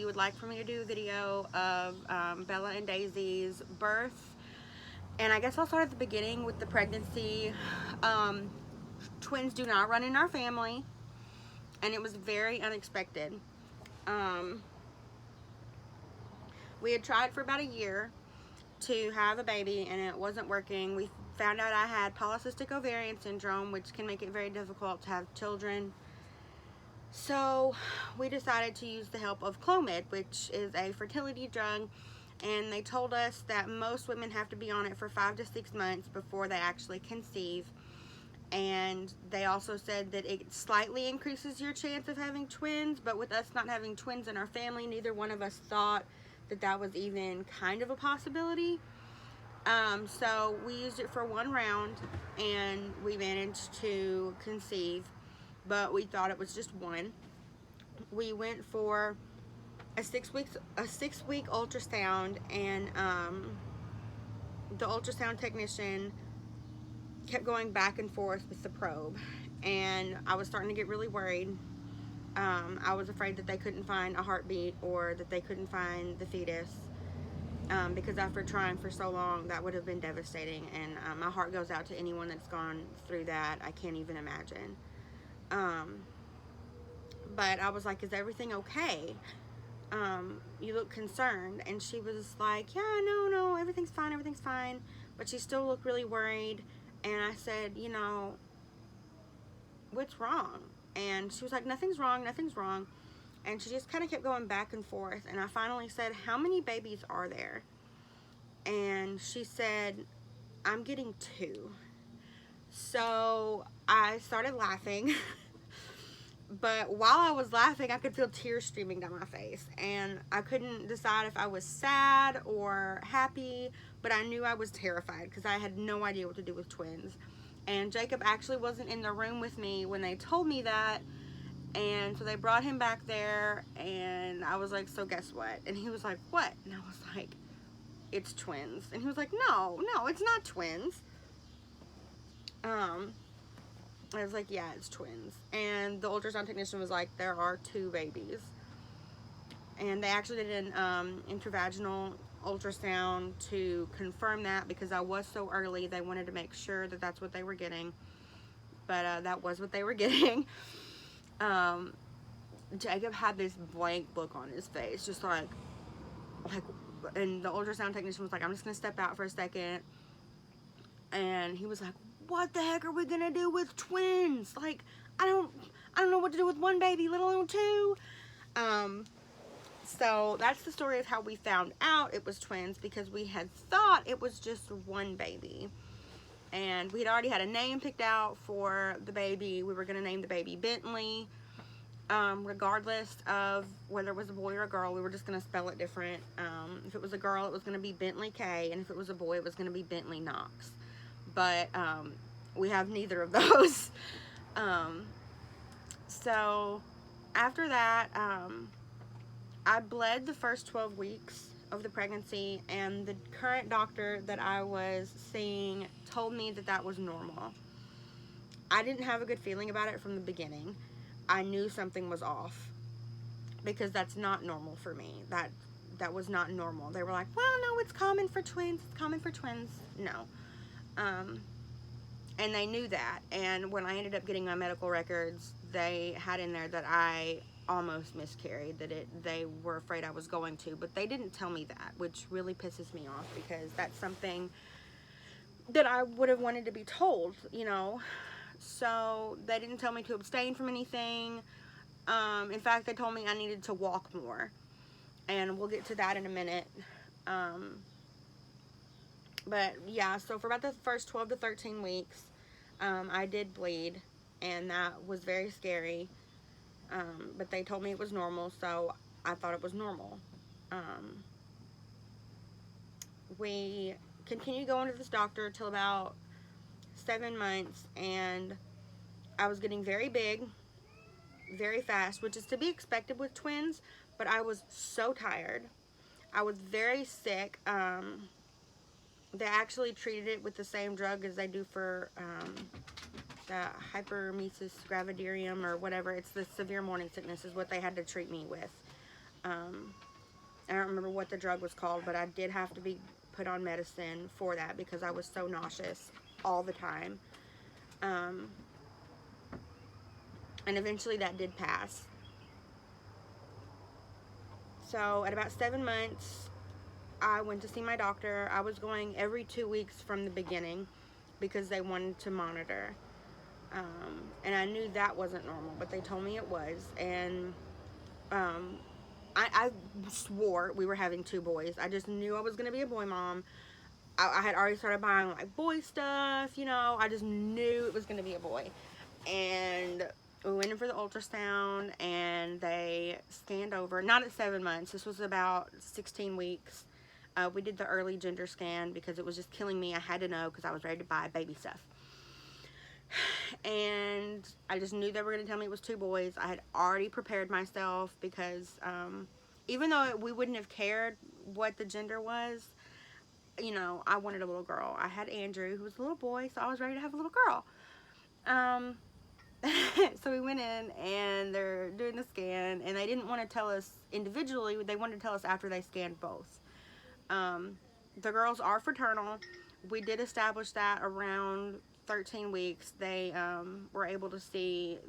would like for me to do a video of Bella and Daisy's birth. And I guess I'll start at the beginning with the pregnancy. Um, Twins do not run in our family, and it was very unexpected. Um, we had tried for about a year to have a baby, and it wasn't working. We found out I had polycystic ovarian syndrome, which can make it very difficult to have children. So we decided to use the help of Clomid, which is a fertility drug, and they told us that most women have to be on it for 5 to 6 months before they actually conceive. And they also said that it slightly increases your chance of having twins, but with us not having twins in our family, neither one of us thought that that was even kind of a possibility. So we used it for 1 round, and we managed to conceive, but we thought it was just 1. We went for a 6 week ultrasound, and the ultrasound technician kept going back and forth with the probe, and I was starting to get really worried. I was afraid that they couldn't find a heartbeat, or that they couldn't find the fetus, because after trying for so long, that would have been devastating, and my heart goes out to anyone that's gone through that. I can't even imagine. But I was like, is everything okay? You look concerned. And she was like, yeah, no, everything's fine. But she still looked really worried. And I said, you know, what's wrong? And she was like, nothing's wrong. And she just kind of kept going back and forth. And I finally said, how many babies are there? And she said, I'm getting 2. So I started laughing. But while I was laughing, I could feel tears streaming down my face, and I couldn't decide if I was sad or happy, but I knew I was terrified because I had no idea what to do with twins. And Jacob actually wasn't in the room with me when they told me that, and so they brought him back there, and I was like, so guess what? And he was like, what? And I was like, it's twins. And he was like, no, it's not twins. I was like, yeah, it's twins. And the ultrasound technician was like, there are 2 babies. And they actually did an intravaginal ultrasound to confirm that, because I was so early. They wanted to make sure that that's what they were getting. But that was what they were getting. Jacob had this blank look on his face, just like, and the ultrasound technician was like, I'm just going to step out for a second. And he was like, what the heck are we gonna do with twins? Like, I don't know what to do with 1 baby, let alone 2. So that's the story of how we found out it was twins, because we had thought it was just 1 baby. And we had already had a name picked out for the baby. We were gonna name the baby Bentley. Regardless of whether it was a boy or a girl, we were just gonna spell it different. If it was a girl, it was gonna be Bentley K, and if it was a boy, it was gonna be Bentley Knox. But we have neither of those. So after that, I bled the first 12 weeks of the pregnancy, and the current doctor that I was seeing told me that that was normal. I didn't have a good feeling about it from the beginning. I knew something was off, because that's not normal for me. That was not normal. They were like, well, no, it's common for twins. No. And they knew that. And when I ended up getting my medical records, they had in there that I almost miscarried, that they were afraid I was going to, but they didn't tell me that, which really pisses me off, because that's something that I would have wanted to be told, you know. So they didn't tell me to abstain from anything. In fact, they told me I needed to walk more, and we'll get to that in a minute. But yeah, so for about the first 12 to 13 weeks, I did bleed, and that was very scary. But they told me it was normal, so I thought it was normal. We continued going to this doctor till about 7 months, and I was getting very big, very fast, which is to be expected with twins, but I was so tired. I was very sick. They actually treated it with the same drug as they do for the hyperemesis gravidarum or whatever. It's the severe morning sickness is what they had to treat me with. I don't remember what the drug was called, but I did have to be put on medicine for that because I was so nauseous all the time. Um, and eventually that did pass. So at about 7 months, I went to see my doctor. I was going every 2 weeks from the beginning because they wanted to monitor. And I knew that wasn't normal, but they told me it was. And um, I swore we were having 2 boys. I just knew I was going to be a boy mom. I had already started buying like boy stuff, you know. I just knew it was going to be a boy. And we went in for the ultrasound, and they scanned over, not at 7 months, this was about 16 weeks. We did the early gender scan because it was just killing me. I had to know because I was ready to buy baby stuff. And I just knew they were going to tell me it was 2 boys. I had already prepared myself because even though we wouldn't have cared what the gender was, you know, I wanted a little girl. I had Andrew, who was a little boy, so I was ready to have a little girl. So we went in, and they're doing the scan, and they didn't want to tell us individually. They wanted to tell us after they scanned both. The girls are fraternal. We did establish that around 13 weeks. They were able to see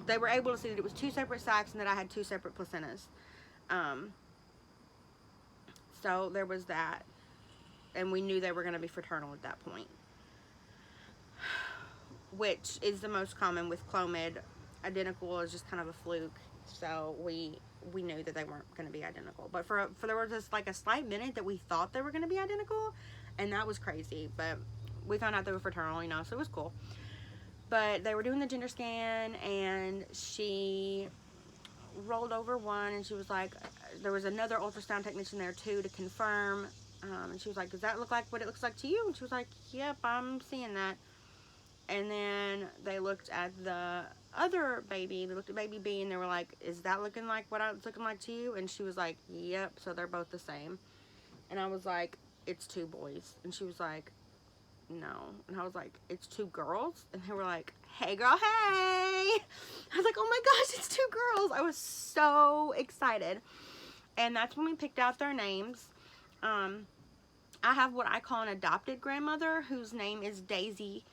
they were able to see that it was 2 separate sacs and that I had 2 separate placentas. So there was that, and we knew they were going to be fraternal at that point, which is the most common with Clomid. Identical is just kind of a fluke, so we knew that they weren't going to be identical. But for there was just like a slight minute that we thought they were going to be identical, and that was crazy. But we found out they were fraternal, you know, so it was cool. But they were doing the gender scan, and she rolled over one, and she was like, there was another ultrasound technician there too to confirm, and she was like, does that look like what it looks like to you? And she was like, yep, I'm seeing that. And then they looked at the other baby, they looked at baby B, and they were like, is that looking like what it's looking like to you? And she was like, yep, so they're both the same. And I was like, it's 2 boys. And she was like, no. And I was like, it's 2 girls? And they were like, hey girl, hey. I was like, oh my gosh, it's 2 girls. I was so excited. And that's when we picked out their names. I have what I call an adopted grandmother whose name is Daisy.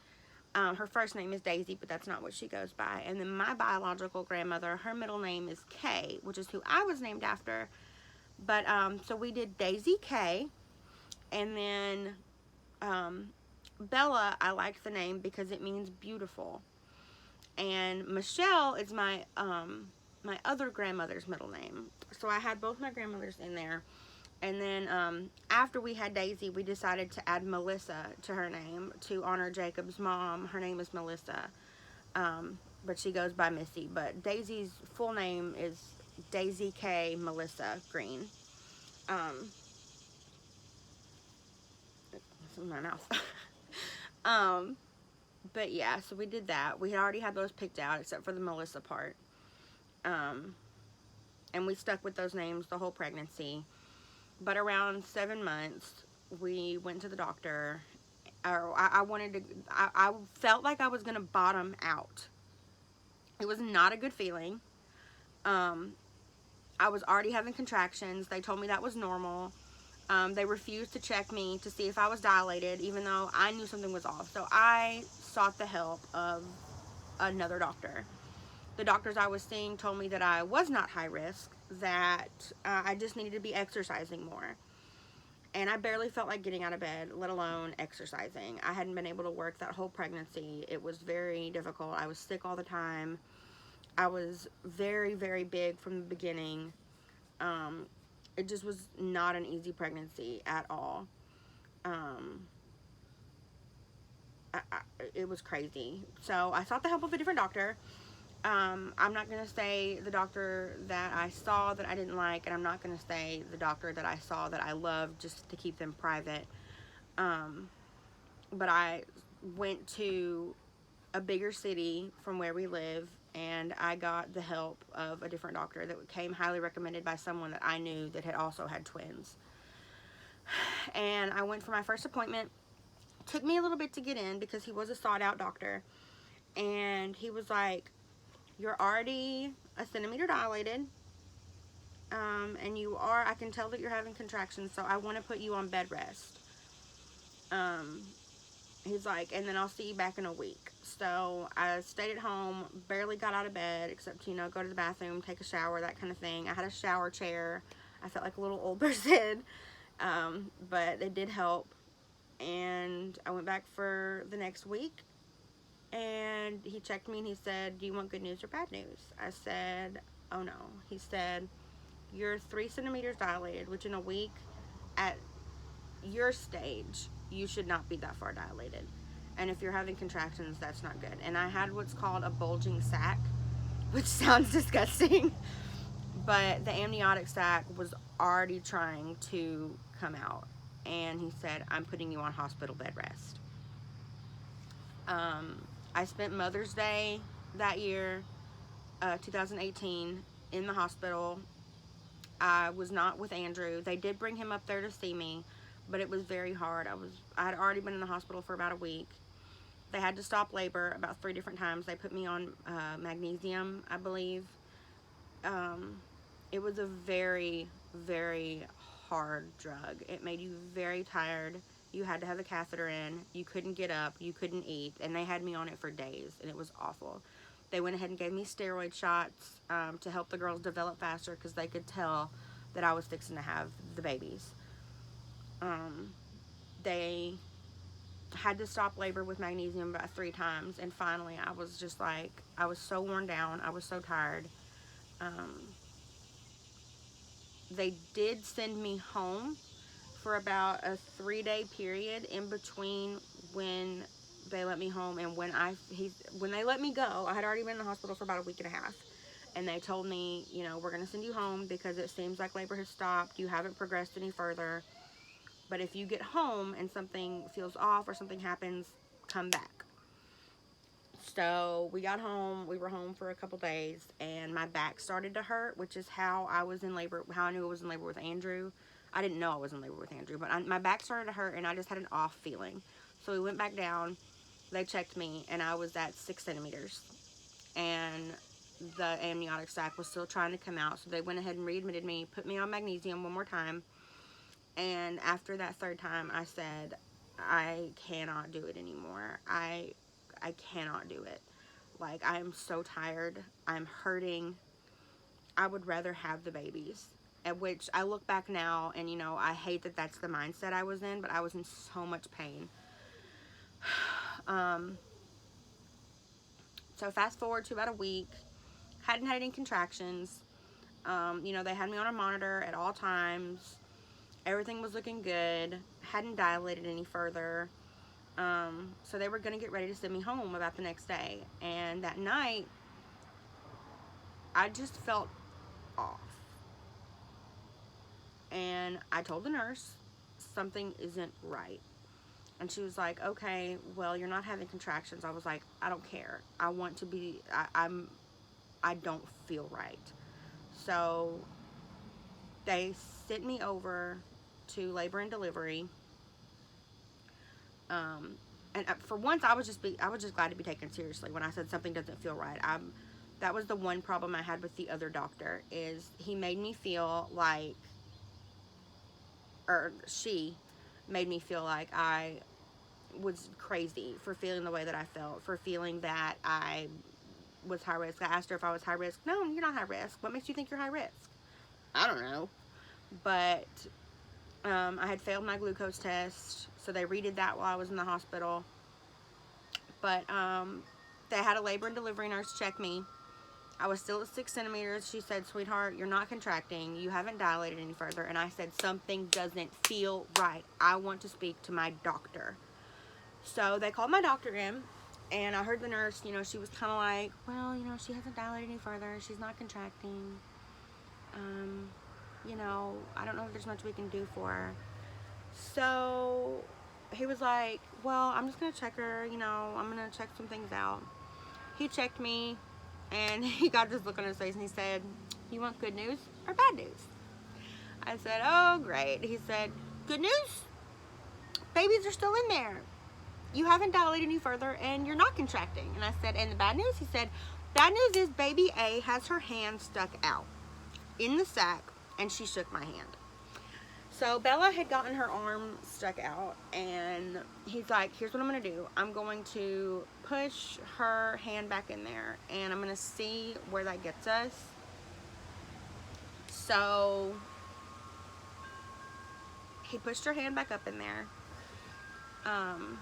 Her first name is Daisy, but that's not what she goes by. And then my biological grandmother, her middle name is Kay, which is who I was named after. But so we did Daisy Kay. And then Bella, I liked the name because it means beautiful. And Michelle is my my other grandmother's middle name. So I had both my grandmothers in there. And then after we had Daisy, we decided to add Melissa to her name to honor Jacob's mom. Her name is Melissa, but she goes by Missy. But Daisy's full name is Daisy K. Melissa Green. It's in my mouth. But yeah, so we did that. We had already had those picked out except for the Melissa part. And we stuck with those names the whole pregnancy. But around 7 months, we went to the doctor. I felt like I was going to bottom out. It was not a good feeling. I was already having contractions. They told me that was normal. They refused to check me to see if I was dilated, even though I knew something was off. So I sought the help of another doctor. The doctors I was seeing told me that I was not high risk, that I just needed to be exercising more. And I barely felt like getting out of bed, let alone exercising. I hadn't been able to work that whole pregnancy. It was very difficult. I was sick all the time. I was very, very big from the beginning. It just was not an easy pregnancy at all. It was crazy. So I sought the help of a different doctor. I'm not going to say the doctor that I saw that I didn't like, and I'm not going to say the doctor that I saw that I loved, just to keep them private. But I went to a bigger city from where we live, and I got the help of a different doctor that came highly recommended by someone that I knew that had also had twins. And I went for my first appointment. Took me a little bit to get in because he was a sought out doctor. And he was like, you're already a centimeter dilated, and I can tell that you're having contractions, so I want to put you on bed rest. He's like, and then I'll see you back in a week. So I stayed at home, barely got out of bed, except, you know, go to the bathroom, take a shower, that kind of thing. I had a shower chair. I felt like a little old person, but it did help. And I went back for the next week, and he checked me, and he said, do you want good news or bad news? I said, oh no. He said, you're 3 centimeters dilated, which in a week, at your stage, you should not be that far dilated. And if you're having contractions, that's not good. And I had what's called a bulging sac, which sounds disgusting, but the amniotic sac was already trying to come out. And he said, I'm putting you on hospital bed rest. I spent Mother's Day that year, 2018, in the hospital. I was not with Andrew. They did bring him up there to see me, but it was very hard. I had already been in the hospital for about a week. They had to stop labor about 3 different times. They put me on magnesium, I believe. It was a very, very hard drug. It made you very tired. You had to have the catheter in. You couldn't get up. You couldn't eat. And they had me on it for days, and it was awful. They went ahead and gave me steroid shots to help the girls develop faster, because they could tell that I was fixing to have the babies. They had to stop labor with magnesium about 3 times, and finally I was just like, I was so worn down. I was so tired. They did send me home for about a 3-day period in between when they let me home and when they let me go. I had already been in the hospital for about a week and a half, and they told me, you know, we're going to send you home because it seems like labor has stopped. You haven't progressed any further, but if you get home and something feels off or something happens, come back. So we got home. We were home for a couple days, and my back started to hurt, which is how I was in labor, how I knew I was in labor with Andrew. I didn't know I was in labor with Andrew, but my back started to hurt, and I just had an off feeling. So we went back down. They checked me, and I was at 6 centimeters, and the amniotic sac was still trying to come out. So they went ahead and readmitted me, put me on magnesium one more time, and after that 3rd time, I said, I cannot do it anymore. I cannot do it. Like, I am so tired. I'm hurting. I would rather have the babies. At which I look back now, and, you know, I hate that that's the mindset I was in, but I was in so much pain. So fast forward to about a week. Hadn't had any contractions. You know, they had me on a monitor at all times. Everything was looking good. Hadn't dilated any further. So they were going to get ready to send me home about the next day. And that night, I just felt off. And I told the nurse, something isn't right. And she was like, okay, well, you're not having contractions. I was like, I don't care. I want to be, I don't feel right. So they sent me over to labor and delivery. And for once, I was just glad to be taken seriously when I said something doesn't feel right. That was the one problem I had with the other doctor, is he made me feel like, or she made me feel like I was crazy for feeling the way that I felt, for feeling that I was high risk. I asked her if I was high risk. No, you're not high risk. What makes you think you're high risk? I don't know. But I had failed my glucose test, so they redid that while I was in the hospital. But they had a labor and delivery nurse check me. I was still at 6 centimeters. She said, sweetheart, you're not contracting. You haven't dilated any further. And I said, something doesn't feel right. I want to speak to my doctor. So they called my doctor in, and I heard the nurse, you know, she was kind of like, well, you know, she hasn't dilated any further. She's not contracting. You know, I don't know if there's much we can do for her. So he was like, well, I'm just going to check her. You know, I'm going to check some things out. He checked me, and he got this look on his face, and he said, you want good news or bad news? I said, oh, great. He said, good news? Babies are still in there. You haven't dilated any further, and you're not contracting. And I said, and the bad news? He said, Bad news is baby A has her hand stuck out in the sack, and she shook my hand. So Bella had gotten her arm stuck out, and he's like, here's what I'm going to do. I'm going to push her hand back in there, and I'm going to see where that gets us. So he pushed her hand back up in there, and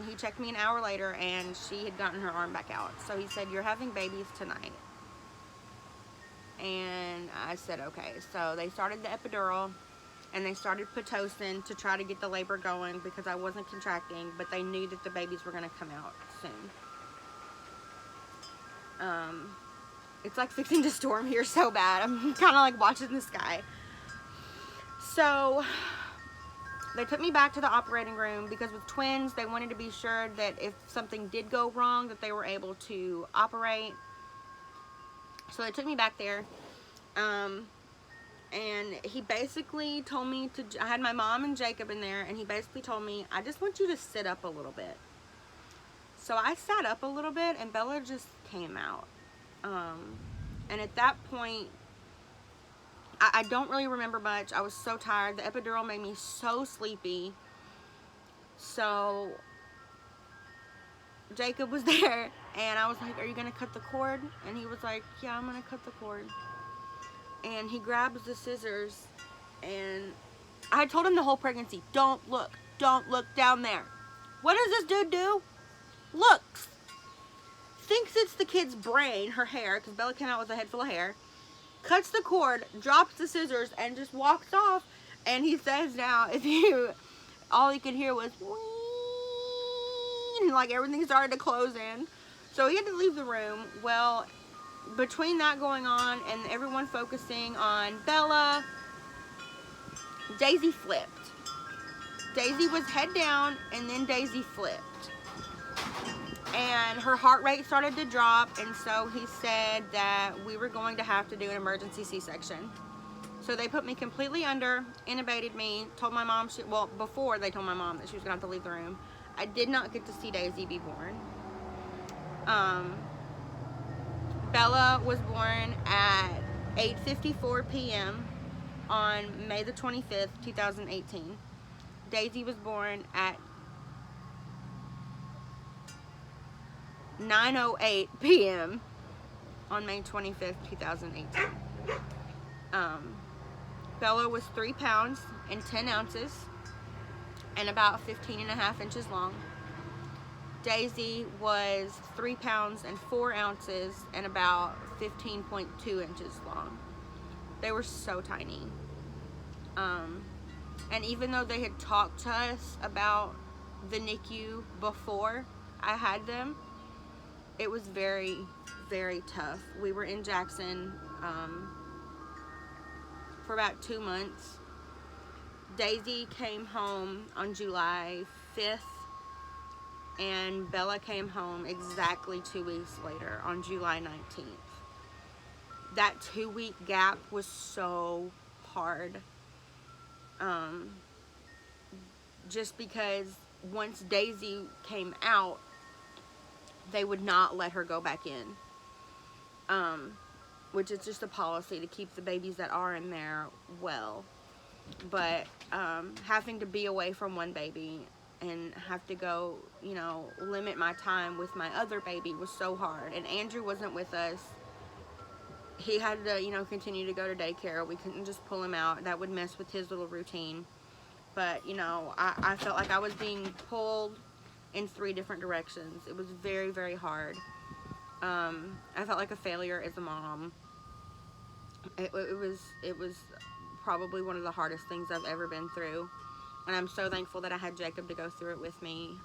he checked me an hour later, and she had gotten her arm back out. So he said, you're having babies tonight. And I said, okay. So they started the epidural, and they started Pitocin to try to get the labor going because I wasn't contracting, but they knew that the babies were going to come out soon. It's like fixing to storm here so bad. I'm kind of like watching the sky. So they took me back to the operating room because with twins, they wanted to be sure that if something did go wrong, that they were able to operate. So they took me back there. And he basically told me to, I had my mom and Jacob in there, and he basically told me, I just want you to sit up a little bit. So I sat up a little bit, and Bella just came out. And at that point, I don't really remember much. I was so tired. The epidural made me so sleepy. So Jacob was there, and I was like, are you going to cut the cord? And he was like, yeah, I'm going to cut the cord. And he grabs the scissors, and I had told him the whole pregnancy, don't look down there. What does this dude do? Looks. Thinks it's the kid's brain, her hair, because Bella came out with a head full of hair. Cuts the cord, drops the scissors, and just walks off. And he says now, all he could hear was, and like everything started to close in. So he had to leave the room. Well, between that going on and everyone focusing on Bella, Daisy flipped. Daisy was head down, and then Daisy flipped. And her heart rate started to drop, and so he said that we were going to have to do an emergency C-section. So they put me completely under, intubated me, told my mom, before they told my mom that she was going to have to leave the room. I did not get to see Daisy be born. Bella was born at 8:54 p.m. on May the 25th, 2018. Daisy was born at 9:08 p.m. on May 25th, 2018. Bella was 3 pounds and 10 ounces and about 15.5 inches long. Daisy was 3 pounds and 4 ounces and about 15.2 inches long. They were so tiny. And even though they had talked to us about the NICU before I had them, it was very, very tough. We were in Jackson for about 2 months. Daisy came home on July 5th, and Bella came home exactly 2 weeks later on July 19th. That 2-week gap was so hard. Just because once Daisy came out, they would not let her go back in. Which is just a policy to keep the babies that are in there well. But having to be away from one baby and have to go, limit my time with my other baby was so hard. And Andrew wasn't with us. He had to, continue to go to daycare. We couldn't just pull him out. That would mess with his little routine. But, I felt like I was being pulled in 3 different directions. It was very, very hard. I felt like a failure as a mom. It was probably one of the hardest things I've ever been through. And I'm so thankful that I had Jacob to go through it with me.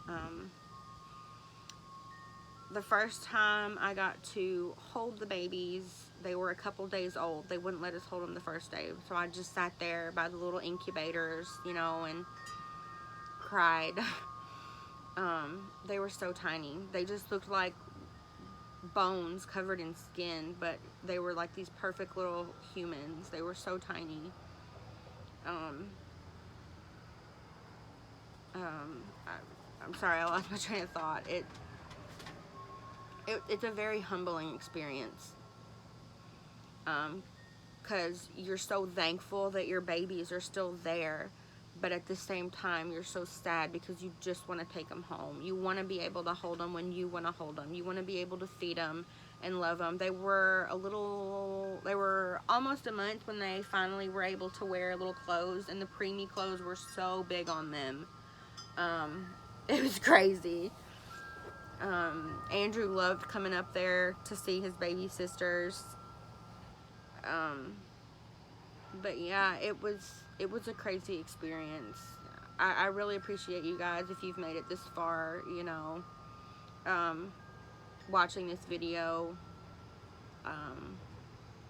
The first time I got to hold the babies, they were a couple days old. They wouldn't let us hold them the first day. So I just sat there by the little incubators, and cried. They were so tiny. They just looked like bones covered in skin, but they were like these perfect little humans. They were so tiny. I'm sorry, I lost my train of thought. it's a very humbling experience. Because you're so thankful that your babies are still there, but at the same time you're so sad because you just want to take them home. You want to be able to hold them when you want to hold them. You want to be able to feed them and love them. They were almost a month when they finally were able to wear little clothes, and the preemie clothes were so big on them. It was crazy. Andrew loved coming up there to see his baby sisters. But yeah, it was a crazy experience. I really appreciate you guys if you've made it this far, you know, watching this video.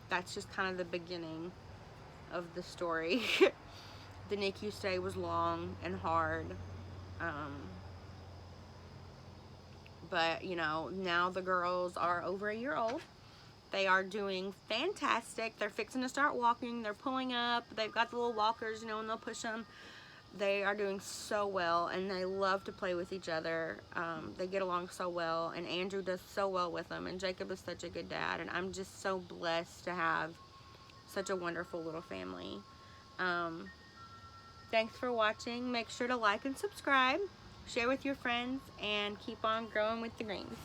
That's just kind of the beginning of the story. The NICU stay was long and hard. But, you know, now the girls are over a year old. They are doing fantastic. They're fixing to start walking. They're pulling up. They've got the little walkers, you know, and they'll push them. They are doing so well, and they love to play with each other. They get along so well, and Andrew does so well with them, and Jacob is such a good dad, and I'm just so blessed to have such a wonderful little family. Thanks for watching. Make sure to like and subscribe, share with your friends, and keep on growing with the greens.